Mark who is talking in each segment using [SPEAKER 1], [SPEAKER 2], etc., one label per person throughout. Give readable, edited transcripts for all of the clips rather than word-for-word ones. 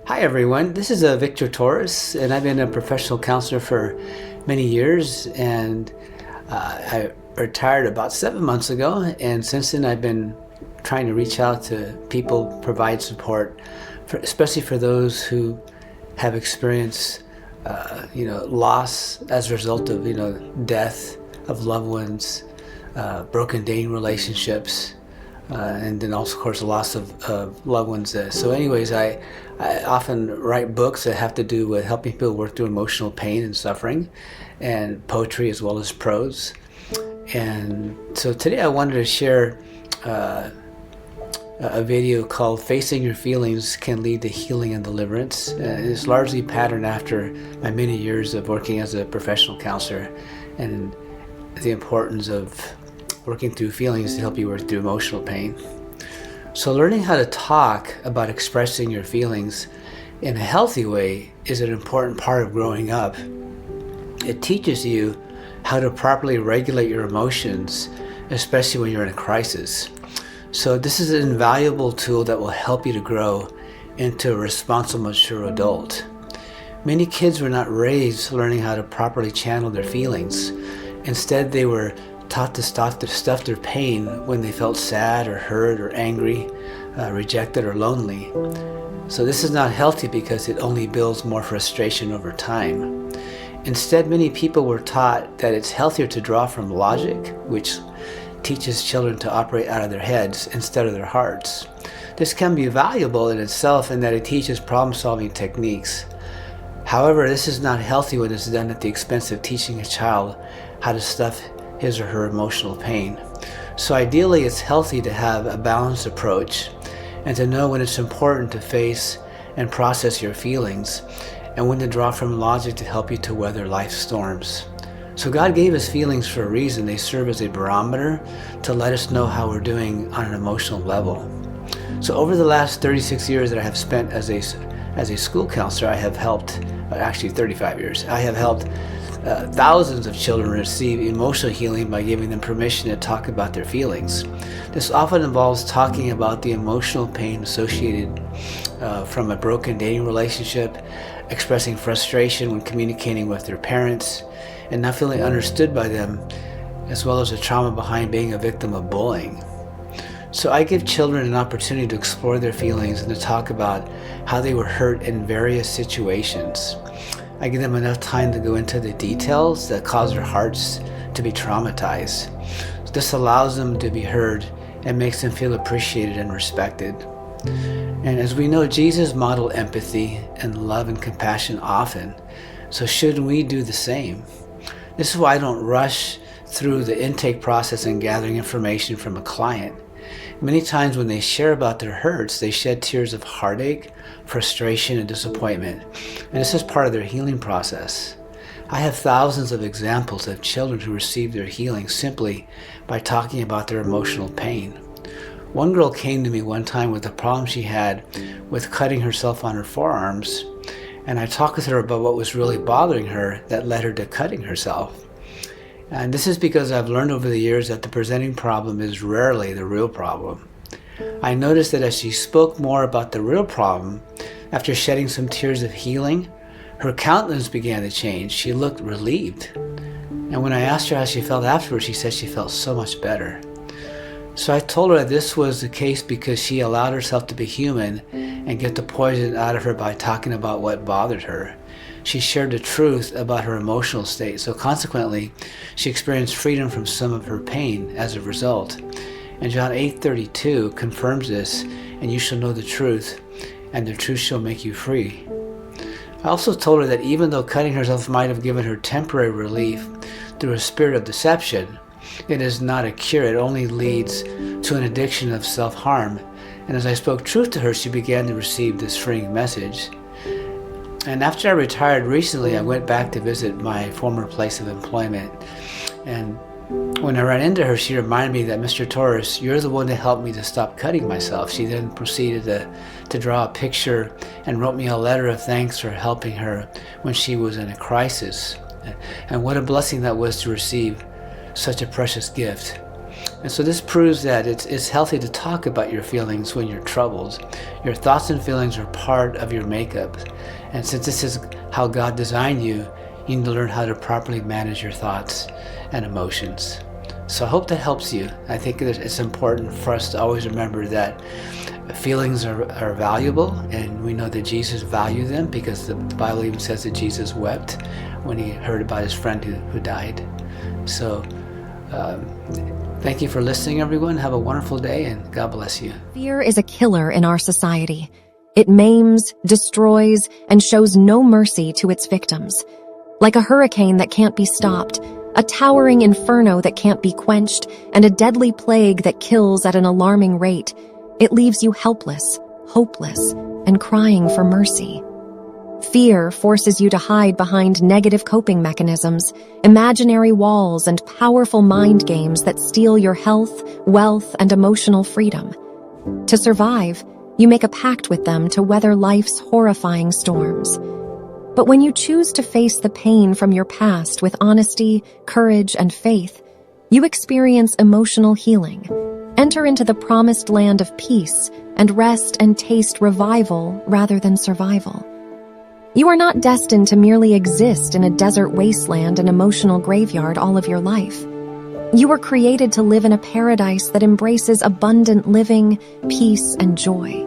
[SPEAKER 1] Hi everyone, this is Victor Torres, and I've been a professional counselor for many years, and I retired about 7 months ago, and since then I've been trying to reach out to people, provide support, especially for those who have experienced loss as a result of death of loved ones, broken dating relationships, and then also, of course, the loss of loved ones. So anyways, I often write books that have to do with helping people work through emotional pain and suffering, and poetry as well as prose. And so today I wanted to share a video called Facing Your Feelings Can Lead to Healing and Deliverance. It's largely patterned after my many years of working as a professional counselor and the importance of working through feelings to help you work through emotional pain. So learning how to talk about expressing your feelings in a healthy way is an important part of growing up. It teaches you how to properly regulate your emotions, especially when you're in a crisis. So this is an invaluable tool that will help you to grow into a responsible, mature adult. Many kids were not raised learning how to properly channel their feelings. Instead, they were taught to stuff their pain when they felt sad or hurt or angry, rejected or lonely. So this is not healthy because it only builds more frustration over time. Instead, many people were taught that it's healthier to draw from logic, which teaches children to operate out of their heads instead of their hearts. This can be valuable in itself in that it teaches problem-solving techniques. However, this is not healthy when it's done at the expense of teaching a child how to stuff his or her emotional pain. So ideally, it's healthy to have a balanced approach and to know when it's important to face and process your feelings and when to draw from logic to help you to weather life's storms. So God gave us feelings for a reason. They serve as a barometer to let us know how we're doing on an emotional level. So over the last 36 years that I have spent as a school counselor, I have helped, actually 35 years, I have helped thousands of children receive emotional healing by giving them permission to talk about their feelings. This often involves talking about the emotional pain associated from a broken dating relationship, expressing frustration when communicating with their parents, and not feeling understood by them, as well as the trauma behind being a victim of bullying. So I give children an opportunity to explore their feelings and to talk about how they were hurt in various situations. I give them enough time to go into the details that cause their hearts to be traumatized. This allows them to be heard and makes them feel appreciated and respected. And as we know, Jesus modeled empathy and love and compassion often. So shouldn't we do the same? This is why I don't rush through the intake process and gathering information from a client. Many times when they share about their hurts, they shed tears of heartache, frustration, and disappointment. And this is part of their healing process. I have thousands of examples of children who received their healing simply by talking about their emotional pain. One girl came to me one time with a problem she had with cutting herself on her forearms, and I talked with her about what was really bothering her that led her to cutting herself. And this is because I've learned over the years that the presenting problem is rarely the real problem. I noticed that as she spoke more about the real problem, after shedding some tears of healing, her countenance began to change. She looked relieved. And when I asked her how she felt afterwards, she said she felt so much better. So I told her that this was the case because she allowed herself to be human and get the poison out of her by talking about what bothered her. She shared the truth about her emotional state, so consequently, she experienced freedom from some of her pain as a result. And John 8:32 confirms this, and you shall know the truth, and the truth shall make you free. I also told her that even though cutting herself might have given her temporary relief through a spirit of deception, it is not a cure. It only leads to an addiction of self-harm. And as I spoke truth to her, she began to receive this freeing message. And after I retired recently, I went back to visit my former place of employment. And when I ran into her, she reminded me that, Mr. Torres, you're the one that helped me to stop cutting myself. She then proceeded to draw a picture and wrote me a letter of thanks for helping her when she was in a crisis. And what a blessing that was to receive such a precious gift. And so this proves that it's healthy to talk about your feelings when you're troubled. Your thoughts and feelings are part of your makeup. And since this is how God designed you, you need to learn how to properly manage your thoughts and emotions. So I hope that helps you. I think it's important for us to always remember that feelings are valuable, and we know that Jesus valued them, because the Bible even says that Jesus wept when he heard about his friend who died. So thank you for listening, everyone. Have a wonderful day, and God bless you.
[SPEAKER 2] Fear is a killer in our society. It maims, destroys, and shows no mercy to its victims. Like a hurricane that can't be stopped, a towering inferno that can't be quenched, and a deadly plague that kills at an alarming rate, it leaves you helpless, hopeless, and crying for mercy. Fear forces you to hide behind negative coping mechanisms, imaginary walls, and powerful mind games that steal your health, wealth, and emotional freedom. To survive, you make a pact with them to weather life's horrifying storms. But when you choose to face the pain from your past with honesty, courage, and faith, you experience emotional healing, enter into the promised land of peace, and rest and taste revival rather than survival. You are not destined to merely exist in a desert wasteland and emotional graveyard all of your life. You were created to live in a paradise that embraces abundant living, peace, and joy.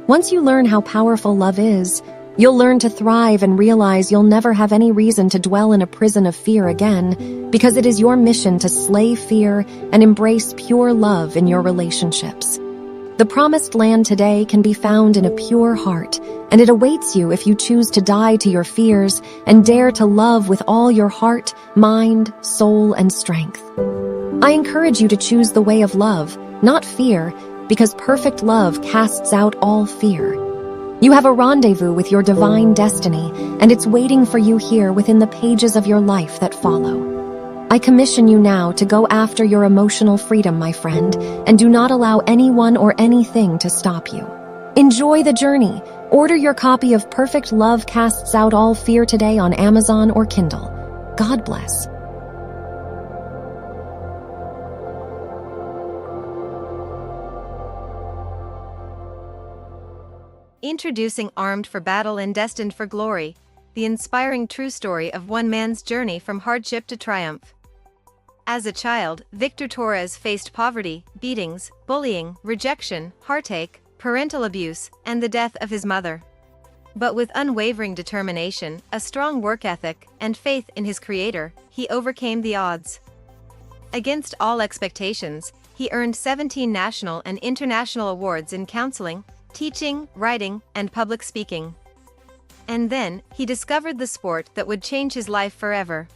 [SPEAKER 2] Once you learn how powerful love is, you'll learn to thrive and realize you'll never have any reason to dwell in a prison of fear again, because it is your mission to slay fear and embrace pure love in your relationships. The promised land today can be found in a pure heart, and it awaits you if you choose to die to your fears and dare to love with all your heart, mind, soul, and strength. I encourage you to choose the way of love, not fear, because perfect love casts out all fear. You have a rendezvous with your divine destiny, and it's waiting for you here within the pages of your life that follow. I commission you now to go after your emotional freedom, my friend, and do not allow anyone or anything to stop you. Enjoy the journey. Order your copy of Perfect Love Casts Out All Fear today on Amazon or Kindle. God bless.
[SPEAKER 3] Introducing Armed for Battle and Destined for Glory, the inspiring true story of one man's journey from hardship to triumph. As a child, Victor Torres faced poverty, beatings, bullying, rejection, heartache, parental abuse, and the death of his mother. But with unwavering determination, a strong work ethic, and faith in his Creator, he overcame the odds. Against all expectations, he earned 17 national and international awards in counseling, teaching, writing, and public speaking. And then, he discovered the sport that would change his life forever.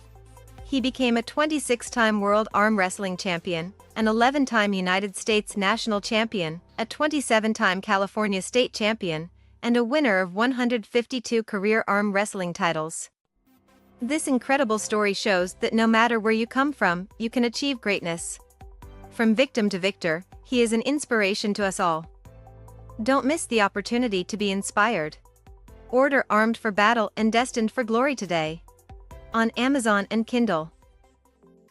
[SPEAKER 3] He became a 26-time World Arm Wrestling Champion, an 11-time United States National Champion, a 27-time California State Champion, and a winner of 152 career arm wrestling titles. This incredible story shows that no matter where you come from, you can achieve greatness. From victim to victor, he is an inspiration to us all. Don't miss the opportunity to be inspired. Order Armed for Battle and Destined for Glory today on Amazon and Kindle.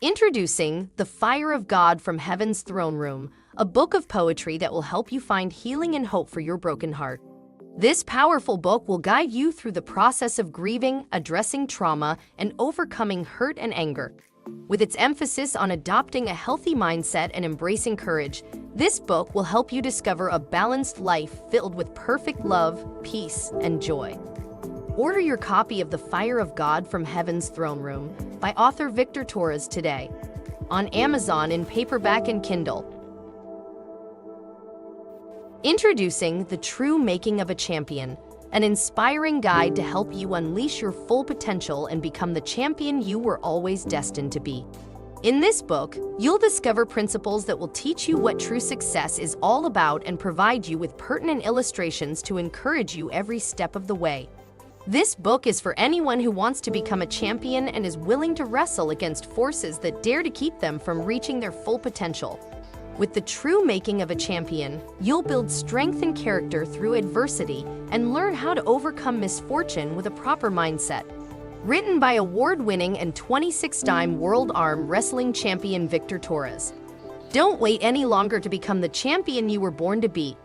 [SPEAKER 4] Introducing The Fire of God from Heaven's Throne Room, a book of poetry that will help you find healing and hope for your broken heart. This powerful book will guide you through the process of grieving, addressing trauma, and overcoming hurt and anger. With its emphasis on adopting a healthy mindset and embracing courage, this book will help you discover a balanced life filled with perfect love, peace, and joy. Order your copy of The Fire of God from Heaven's Throne Room by author Victor Torres today on Amazon in paperback and Kindle. Introducing The True Making of a Champion, an inspiring guide to help you unleash your full potential and become the champion you were always destined to be. In this book, you'll discover principles that will teach you what true success is all about and provide you with pertinent illustrations to encourage you every step of the way. This book is for anyone who wants to become a champion and is willing to wrestle against forces that dare to keep them from reaching their full potential. With The True Making of a Champion, you'll build strength and character through adversity and learn how to overcome misfortune with a proper mindset. Written by award-winning and 26-time World Arm Wrestling Champion Victor Torres. Don't wait any longer to become the champion you were born to be.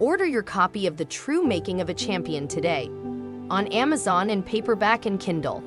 [SPEAKER 4] Order your copy of The True Making of a Champion today on Amazon in paperback and Kindle.